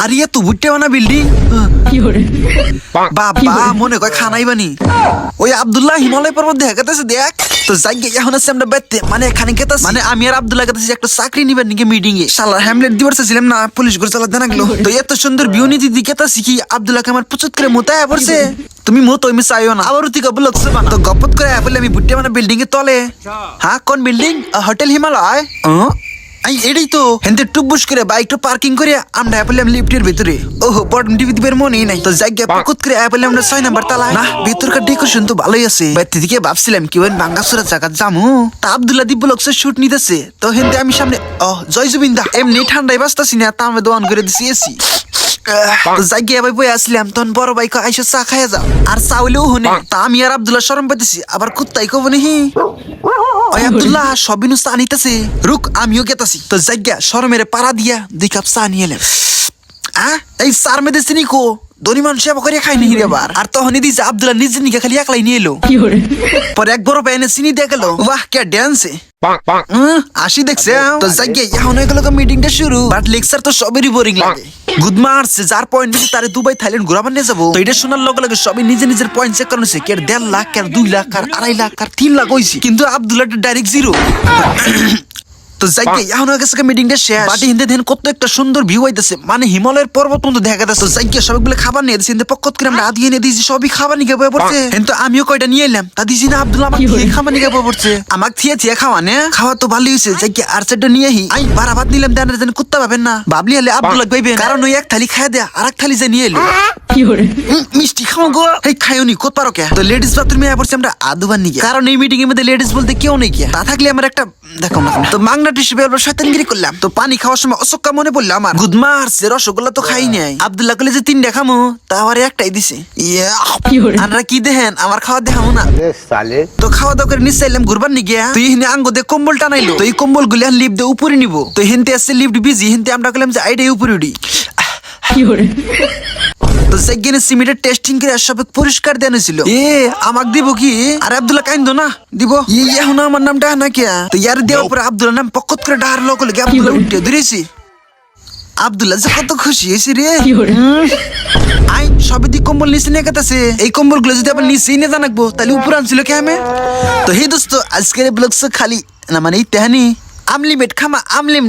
আর ইয়ে তো বুঝতে না বিল্ডিং বাবা মনে কয় খানাই বানি ওই আব্দুল্লাহ হিমালয় পর্বত দেখা গেছে দেখ তো যাই এখন আছে আমরা বেতে মানে এখানে গেতাছি মানে আমি আর আব্দুল্লাহ গেতাছি একটা চাকরি নিবার নিকে মিটিং এ শালা হ্যামলেট দিবার চাইছিলাম না পুলিশ করে চালাতে না গেল তো এত সুন্দর ভিউ নীতি দিকে গেতাছি কি আব্দুল্লাহকে আমার প্রচুর করে মোতায় পড়ছে তুমি মতো আমি চাইও না আবার তুই গপ লাগছে বানা তো গপত করে বলে আমি বুট্টে মানে বিল্ডিং এর তলে হ্যাঁ কোন বিল্ডিং হোটেল হিমালয় আই এটাই তো হেনতে টুবুস করে বাইকটা পার্কিং করে আমরা অ্যাপেলাম লিফটের ভিতরে ওহো বটম টিভি দিবের মনেই নাই তো জায়গা পকত করে অ্যাপেলাম আমরা 6 নাম্বার তালায় না ভিতরকার ডেকোরেশন তো ভালোই আছে বাইরে থেকে ভাবছিলাম কি ওই বাঙ্গাসুরা জায়গা যামু তা আব্দুল্লাহ দিব্য লোকসে শুট নিতেছে তো হেনতে আমি সামনে জয় জুবিন্দা এমনি ঠান্ডায় বাসতাছি না তা আমি দোয়ান করে দিছি এসি জায়গায় ভাই বই আসলাম তখন বড় ভাই আইসা চা খাইয়া যাও আর চাউলেও হনে তা আমি আর আব্দুল্লাহ শরম পাইতেছি আবার কুত্তাই কব নাহি ওই আব্দুল্লাহ সবিনু চা নিতেছে রুক আমিও গেতাছি তো জায়গা শরমের পাড়া দিয়া 2 কাপ চা নিয়ে এলাম এই চার মেয়েদের চিনি কো ধনী মানুষ সেবা করে খাই নিহি এবার আর তখনই দিয়েছে আব্দুল্লাহ নিজে নিকে খালি একলাই নিয়ে এলো পরে এক বড় পাইনে চিনি দিয়ে গেল বাহ কে ড্যান্সে আসি দেখছে তো জায়গা এখন হয়ে গেল মিটিংটা শুরু বাট লেকচার তো সবেরই বোরিং লাগে গুড মার্চ যার পয়েন্ট দিচ্ছে তারে দুবাই থাইল্যান্ড ঘুরাবার নিয়ে যাবো তো এটা শোনার লগে লগে সবই নিজের পয়েন্ট চেক করেছে কে 1.5 লাখ কে 2 লাখ আর 2.5 লাখ আর 3 লাখ হইছে কিন্তু আব্দুল্লাহ ডাইরেক্ট জিরো তো জায়গা এখন হয়ে গেছে মিটিংটা শেষ বাটি হিন্দে দেন কত একটা সুন্দর ভিউ আইতেছে মানে হিমালয়ের পর্বত পর্যন্ত দেখা যাচ্ছে জায়গা সবগুলো খাবার নিয়ে দিয়েছে পক্কত করে আমরা আদিয়ে নিয়ে দিয়েছি সবই খাবার নিয়ে বয়ে পড়ছে কিন্তু আমিও কয়টা নিয়ে এলাম তা দিছি না আব্দুল্লাহ আমাকে খাবার নিয়ে বয়ে পড়ছে আমাকে থিয়ে খাওয়া নে খাওয়া তো ভালোই হয়েছে জায়গা আর চারটা নিয়ে আই বারা ভাত নিলাম দেন যেন কুত্তা পাবেন না ভাবলি হলে আব্দুল্লাহ পাইবেন কারণ ওই এক থালি খাইয়া দেয়া আর এক থালি যে নিয়ে এলো মিষ্টি খাও গো এই খাইওনি কোত পারো কে তো লেডিস বাথরুমে পড়ছে আমরা আদুবার নিয়ে কারণ এই মিটিং এর মধ্যে লেডিস বলতে কেউ নেই কে তা থাকলে আমার একটা দেখো না তো মাংনা টিস্যু শয়তানগিরি করলাম তো পানি খাওয়ার সময় অসক্কা মনে পড়লো আমার গুড মার্চ রসগোল্লা তো খাই নাই আব্দুল্লাহ কলে যে 3টা খামো তা আবার একটাই দিছে আমরা কি দেখেন আমার খাওয়া দেখামো না তো খাওয়া দাওয়া করে নিচে এলাম ঘুরবার নি গিয়া তো হিনে আঙ্গ দিয়ে কম্বল টানাইলো তো এই কম্বল গুলি লিফট দিয়ে উপরে নিবো তো হিনতে আসছে লিফট বিজি হিনতে আমরা করলাম যে আইডাই উপরে উঠি তো সেখানে সিমেন্টের টেস্টিং করে সব পরিষ্কার দেন ছিল আমাকে দিব কি আর আব্দুল্লাহ কাইন্দো না দিব এখন আমার নাম ডাহা না কিয়া তো ইয়ার দেওয়ার পরে আব্দুল্লাহ নাম পক্কত করে ডাহার লোক লেগে আব্দুল্লাহ উঠে ধরেছি আব্দুল্লাহ যে কত খুশি হয়েছি রে আই সবে দি কম্বল নিচে নিয়ে গেছে এই কম্বল গুলো যদি আবার নিচেই নিয়ে জানাকবো তাহলে উপরে আনছিল কে আমি তো হে দোস্ত আজকের ব্লগ খালি না মানে এই তেহানি আমলিমেট খামা আমলিম